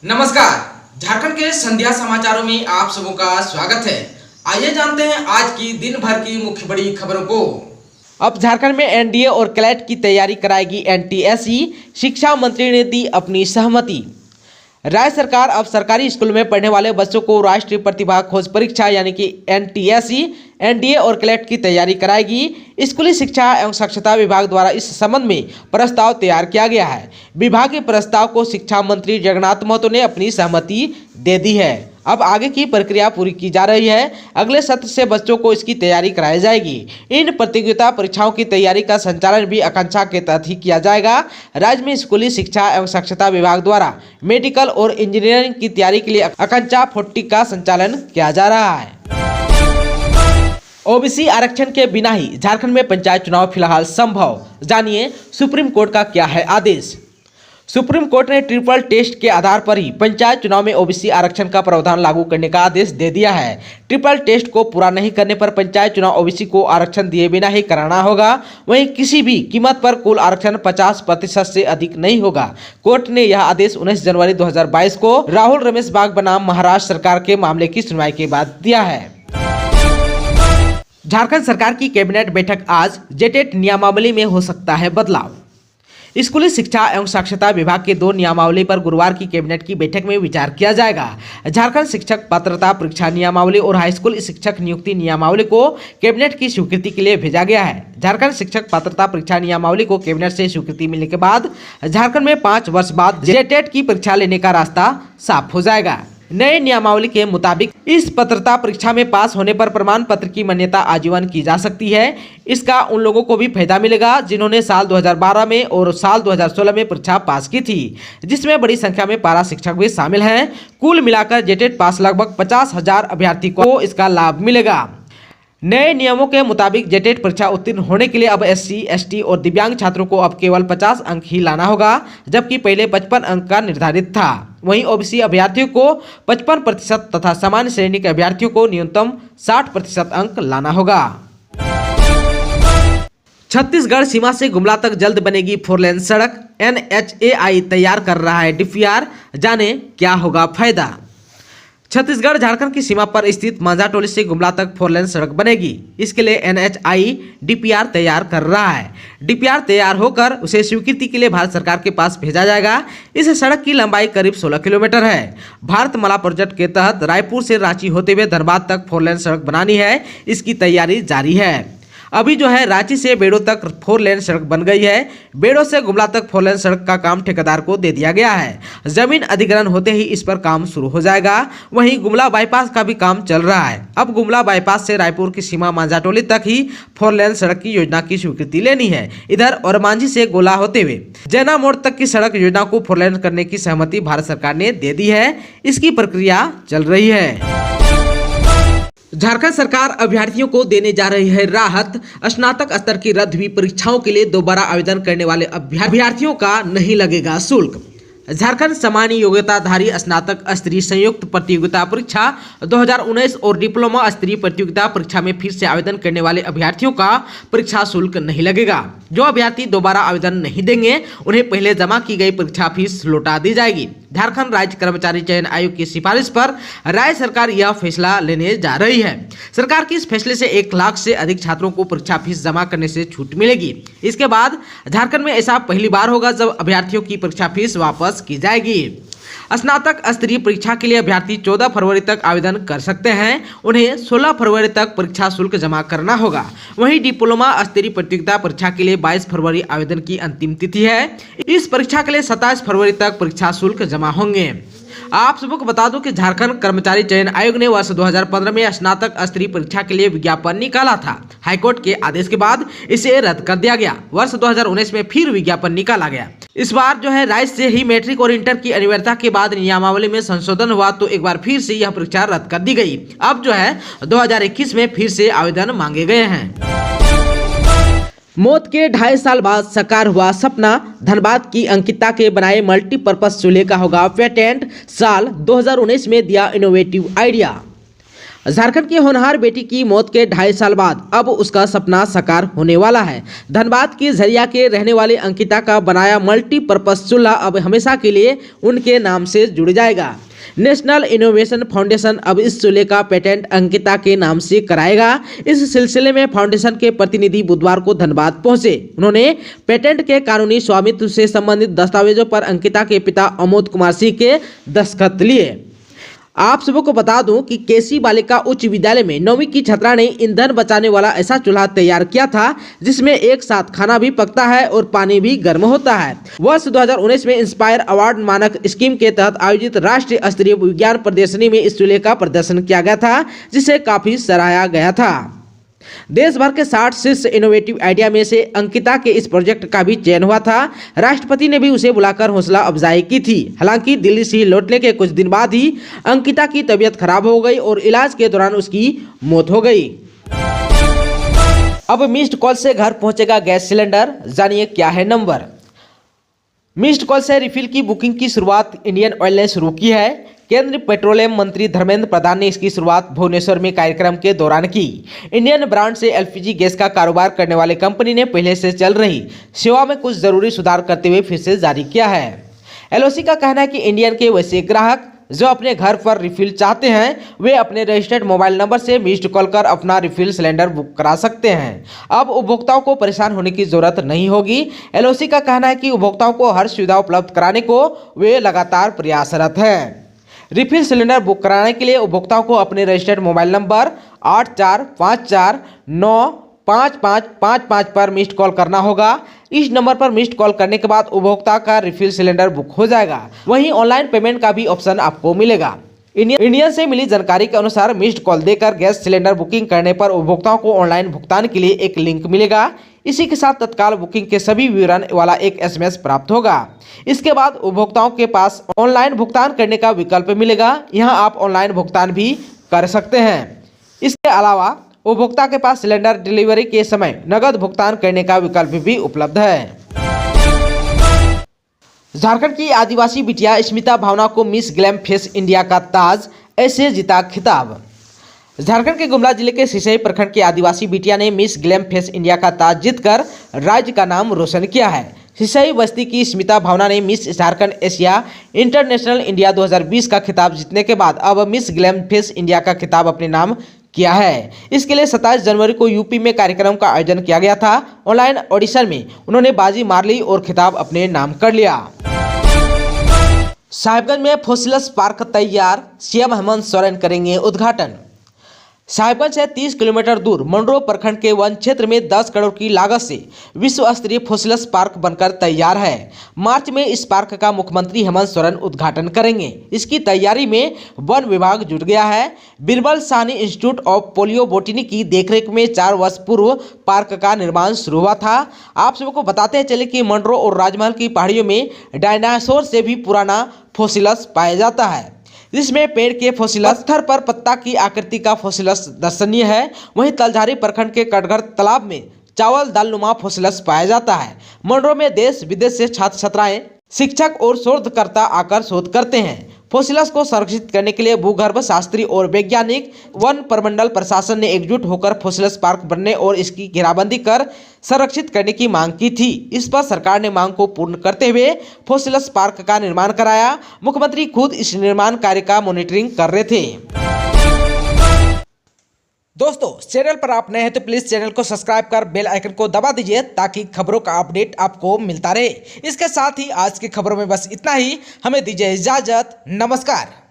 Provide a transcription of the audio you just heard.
नमस्कार, झारखंड के संध्या समाचारों में आप सबों का स्वागत है। आइए जानते हैं आज की दिन भर की मुख्य बड़ी खबरों को। अब झारखंड में एनडीए और क्लैट की तैयारी कराएगी एनटीएसई, शिक्षा मंत्री ने दी अपनी सहमति। राज्य सरकार अब सरकारी स्कूल में पढ़ने वाले बच्चों को राष्ट्रीय प्रतिभा खोज परीक्षा यानी कि एनटीएसई, एनडीए और क्लैट की तैयारी कराएगी। स्कूली शिक्षा एवं साक्षरता विभाग द्वारा इस संबंध में प्रस्ताव तैयार किया गया है। विभाग के प्रस्ताव को शिक्षा मंत्री जगन्नाथ महतो ने अपनी सहमति दे दी है। अब आगे की प्रक्रिया पूरी की जा रही है। अगले सत्र से बच्चों को इसकी तैयारी कराई जाएगी। इन प्रतियोगिता परीक्षाओं की तैयारी का संचालन भी आकांक्षा के तहत ही किया जाएगा। राज्य में स्कूली शिक्षा एवं साक्षरता विभाग द्वारा मेडिकल और इंजीनियरिंग की तैयारी के लिए आकांक्षा 40 का संचालन किया जा रहा है। ओबीसी आरक्षण के बिना ही झारखंड में पंचायत चुनाव फिलहाल संभव, जानिए सुप्रीम कोर्ट का क्या है आदेश। सुप्रीम कोर्ट ने ट्रिपल टेस्ट के आधार पर ही पंचायत चुनाव में ओबीसी आरक्षण का प्रावधान लागू करने का आदेश दे दिया है। ट्रिपल टेस्ट को पूरा नहीं करने पर पंचायत चुनाव ओबीसी को आरक्षण दिए बिना ही कराना होगा। वहीं किसी भी कीमत पर कुल आरक्षण 50% से अधिक नहीं होगा। कोर्ट ने यह आदेश 19 जनवरी 2022 को राहुल रमेश बाग बनाम महाराष्ट्र सरकार के मामले की सुनवाई के बाद दिया है। झारखंड सरकार की कैबिनेट बैठक आज, जेटेट नियमावली में हो सकता है बदलाव। स्कूली शिक्षा एवं साक्षरता विभाग के 2 नियमावली पर गुरुवार की कैबिनेट की बैठक में विचार किया जाएगा। झारखंड शिक्षक पात्रता परीक्षा नियमावली और हाईस्कूल शिक्षक नियुक्ति नियमावली को कैबिनेट की स्वीकृति के लिए भेजा गया है। झारखंड शिक्षक पात्रता परीक्षा नियमावली को कैबिनेट से स्वीकृति मिलने के बाद झारखंड में 5 वर्ष बाद जेटेट की परीक्षा लेने का रास्ता साफ हो जाएगा। नए नियमावली के मुताबिक इस पात्रता परीक्षा में पास होने पर प्रमाण पत्र की मान्यता आजीवन की जा सकती है। इसका उन लोगों को भी फायदा मिलेगा जिन्होंने साल 2012 में और साल 2016 में परीक्षा पास की थी, जिसमें बड़ी संख्या में पारा शिक्षक भी शामिल हैं। कुल मिलाकर जेटेट पास लगभग 50,000 अभ्यर्थी को इसका लाभ मिलेगा। नए नियमों के मुताबिक जेटेट परीक्षा उत्तीर्ण होने के लिए अब एससी, एसटी और दिव्यांग छात्रों को अब केवल 50 अंक ही लाना होगा, जबकि पहले 55 अंक का निर्धारित था। वहीं ओबीसी अभ्यर्थियों को 55% तथा सामान्य श्रेणी के अभ्यर्थियों को न्यूनतम 60% अंक लाना होगा। छत्तीसगढ़ सीमा से गुमला तक जल्द बनेगी 4 लेन सड़क, NHAI तैयार कर रहा है DPR, जाने क्या होगा फायदा। छत्तीसगढ़ झारखंड की सीमा पर स्थित मांझाटोली से गुमला तक 4 लेन सड़क बनेगी। इसके लिए NHAI DPR तैयार कर रहा है। DPR तैयार होकर उसे स्वीकृति के लिए भारत सरकार के पास भेजा जाएगा। इस सड़क की लंबाई करीब 16 किलोमीटर है। भारतमाला प्रोजेक्ट के तहत रायपुर से रांची होते हुए धनबाद तक 4 लेन सड़क बनानी है। इसकी तैयारी जारी है। अभी जो है रांची से बेड़ो तक 4 लेन सड़क बन गई है। बेड़ो से गुमला तक 4 लेन सड़क का काम ठेकेदार को दे दिया गया है। जमीन अधिग्रहण होते ही इस पर काम शुरू हो जाएगा। वहीं गुमला बाईपास का भी काम चल रहा है। अब गुमला बाईपास से रायपुर की सीमा मांझाटोली तक ही 4 लेन सड़क की योजना की स्वीकृति लेनी है। इधर औरमांझी से गोला होते हुए जैना मोड़ तक की सड़क योजना को 4 लेन करने की सहमति भारत सरकार ने दे दी है। इसकी प्रक्रिया चल रही है। झारखंड सरकार अभ्यर्थियों को देने जा रही है राहत। स्नातक स्तर की रद्द हुई परीक्षाओं के लिए दोबारा आवेदन करने वाले अभ्यर्थियों का नहीं लगेगा शुल्क। झारखंड सामान्य योग्यताधारी स्नातक स्तरीय संयुक्त प्रतियोगिता परीक्षा 2019 और डिप्लोमा स्तरीय प्रतियोगिता परीक्षा में फिर से आवेदन करने वाले अभ्यर्थियों का परीक्षा शुल्क नहीं लगेगा। जो अभ्यर्थी दोबारा आवेदन नहीं देंगे उन्हें पहले जमा की गई परीक्षा फीस लौटा दी जाएगी। झारखंड राज्य कर्मचारी चयन आयोग की सिफारिश पर राज्य सरकार यह फैसला लेने जा रही है। सरकार के इस फैसले से 1 लाख से अधिक छात्रों को परीक्षा फीस जमा करने से छूट मिलेगी। इसके बाद झारखंड में ऐसा पहली बार होगा जब अभ्यर्थियों की परीक्षा फीस वापस की जाएगी। स्नातक स्तरीय परीक्षा के लिए अभ्यर्थी 14 फरवरी तक आवेदन कर सकते हैं। उन्हें 16 फरवरी तक परीक्षा शुल्क जमा करना होगा। वहीं डिप्लोमा स्तरीय प्रतियोगिता परीक्षा के लिए 22 फरवरी आवेदन की अंतिम तिथि है। इस परीक्षा के लिए 27 फरवरी तक परीक्षा शुल्क जमा होंगे। आप सबको बता दूं कि झारखंड कर्मचारी चयन आयोग ने वर्ष 2015 में स्नातक स्तरीय परीक्षा के लिए विज्ञापन निकाला था। हाईकोर्ट के आदेश के बाद इसे रद्द कर दिया गया। वर्ष 2019 में फिर विज्ञापन निकाला गया। इस बार जो है राज्य से ही मैट्रिक और इंटर की अनिवार्यता के बाद नियमावली में संशोधन हुआ तो एक बार फिर से यह परीक्षा रद्द कर दी गई। अब जो है 2021 में फिर से आवेदन मांगे गए हैं। मौत के 2.5 साल बाद साकार हुआ सपना। धनबाद की अंकिता के बनाए मल्टीपर्पज चूल्हे का होगा पेटेंट। साल 2019 में दिया इनोवेटिव आइडिया। झारखंड की होनहार बेटी की मौत के 2.5 साल बाद अब उसका सपना साकार होने वाला है। धनबाद की झरिया के रहने वाली अंकिता का बनाया मल्टीपर्पज चूल्हा अब हमेशा के लिए उनके नाम से जुड़ जाएगा। नेशनल इनोवेशन फाउंडेशन अब इस चूल्हे का पेटेंट अंकिता के नाम से कराएगा। इस सिलसिले में फाउंडेशन के प्रतिनिधि बुधवार को धनबाद पहुंचे। उन्होंने पेटेंट के कानूनी स्वामित्व से संबंधित दस्तावेजों पर अंकिता के पिता अमोद कुमार सिंह के दस्तखत लिए। आप सबको को बता दूं कि केसी बालिका उच्च विद्यालय में 9वीं की छात्रा ने ईंधन बचाने वाला ऐसा चूल्हा तैयार किया था जिसमें एक साथ खाना भी पकता है और पानी भी गर्म होता है। वर्ष 2019 में इंस्पायर अवार्ड मानक स्कीम के तहत आयोजित राष्ट्रीय स्तरीय विज्ञान प्रदर्शनी में इस चूल्हे का प्रदर्शन किया गया था, जिसे काफी सराहा गया था। देश भर के 60 शीर्ष इनोवेटिव आइडिया में से अंकिता के इस प्रोजेक्ट का भी चयन हुआ था। राष्ट्रपति ने भी उसे बुलाकर हौसला अफजाई की थी। हालांकि दिल्ली से लौटने के कुछ दिन बाद ही अंकिता की तबीयत खराब हो गई और इलाज के दौरान उसकी मौत हो गई। अब मिस्ड कॉल से घर पहुंचेगा गैस सिलेंडर, जानिए क्या है नंबर। मिस्ड कॉल से रिफिल की बुकिंग की शुरुआत इंडियन ऑयल ने शुरू की है। केंद्रीय पेट्रोलियम मंत्री धर्मेंद्र प्रधान ने इसकी शुरुआत भुवनेश्वर में कार्यक्रम के दौरान की। इंडियन ब्रांड से एलपीजी गैस का कारोबार करने वाले कंपनी ने पहले से चल रही सेवा में कुछ जरूरी सुधार करते हुए फिर से जारी किया है। एलओसी का कहना है कि इंडियन के वैसे ग्राहक जो अपने घर पर रिफिल चाहते हैं वे अपने रजिस्टर्ड मोबाइल नंबर से मिस्ड कॉल कर अपना रिफिल सिलेंडर बुक करा सकते हैं। अब उपभोक्ताओं को परेशान होने की जरूरत नहीं होगी। एलओसी का कहना है कि उपभोक्ताओं को हर सुविधा उपलब्ध कराने को वे लगातार प्रयासरत हैं। रिफिल सिलेंडर बुक कराने के लिए उपभोक्ताओं को अपने रजिस्टर्ड मोबाइल नंबर 8454955555 पर मिस्ड कॉल करना होगा। इस नंबर पर मिस्ड कॉल करने के बाद उपभोक्ता का रिफिल सिलेंडर बुक हो जाएगा। वहीं ऑनलाइन पेमेंट का भी ऑप्शन आपको मिलेगा। इंडियन से मिली जानकारी के अनुसार मिस्ड कॉल देकर गैस सिलेंडर बुकिंग करने पर उपभोक्ताओं को ऑनलाइन भुगतान के लिए एक लिंक मिलेगा। इसी के साथ तत्काल बुकिंग के सभी विवरण वाला एक एसएमएस प्राप्त होगा। इसके बाद उपभोक्ताओं के पास ऑनलाइन भुगतान करने का विकल्प मिलेगा। यहां आप ऑनलाइन भुगतान भी कर सकते हैं। इसके अलावा उपभोक्ता के पास सिलेंडर डिलीवरी के समय नगद भुगतान करने का विकल्प भी उपलब्ध है। झारखंड की आदिवासी बिटिया स्मिता भावना को मिस ग्लैम फेस इंडिया का ताज ऐसे जीता खिताब। झारखंड के गुमला जिले के सिसई प्रखंड की आदिवासी बिटिया ने मिस ग्लैम फेस इंडिया का ताज जीतकर राज्य का नाम रोशन किया है। सिसई बस्ती की स्मिता भावना ने miss Jharkhand Asia international India 2020 का खिताब जीतने के बाद अब मिस ग्लैम फेस इंडिया का खिताब अपने नाम किया है। इसके लिए 27 जनवरी को यूपी में कार्यक्रम का आयोजन किया गया था। ऑनलाइन ऑडिशन में उन्होंने बाजी मार ली और खिताब अपने नाम कर लिया। साहिबगंज में फोसिलस पार्क तैयार, सीएम हेमंत सोरेन करेंगे उद्घाटन। साहिबगंज से 30 किलोमीटर दूर मंडरो प्रखंड के वन क्षेत्र में 10 करोड़ की लागत से विश्व स्तरीय फोसिलस पार्क बनकर तैयार है। मार्च में इस पार्क का मुख्यमंत्री हेमंत सोरेन उद्घाटन करेंगे। इसकी तैयारी में वन विभाग जुट गया है। Birbal Sahni institute of polio botany की देखरेख में 4 वर्ष पूर्व पार्क का निर्माण शुरू हुआ था। आप सबको बताते चले कि मंडरो और राजमहल की पहाड़ियों में डायनासोर से भी पुराना फोसिलस पाया जाता है, जिसमें पेड़ के फोसिलस, पत्थर पर पत्ता की आकृति का फोसिलस दर्शनीय है। वहीं तलझारी प्रखंड के कटघर तालाब में चावल दालनुमा फोसिलस पाया जाता है। मंडरो में देश विदेश से छात्र छात्राएं, शिक्षक और शोधकर्ता आकर शोध करते हैं। फोसिलस को संरक्षित करने के लिए भूगर्भ शास्त्री और वैज्ञानिक वन प्रमंडल प्रशासन ने एकजुट होकर फोसिलस पार्क बनने और इसकी घेराबंदी कर संरक्षित करने की मांग की थी। इस पर सरकार ने मांग को पूर्ण करते हुए फोसिलस पार्क का निर्माण कराया। मुख्यमंत्री खुद इस निर्माण कार्य का मॉनिटरिंग कर रहे थे। दोस्तों, चैनल पर आप नए हैं तो प्लीज चैनल को सब्सक्राइब कर बेल आइकन को दबा दीजिए ताकि खबरों का अपडेट आपको मिलता रहे। इसके साथ ही आज की खबरों में बस इतना ही। हमें दीजिए इजाजत। नमस्कार।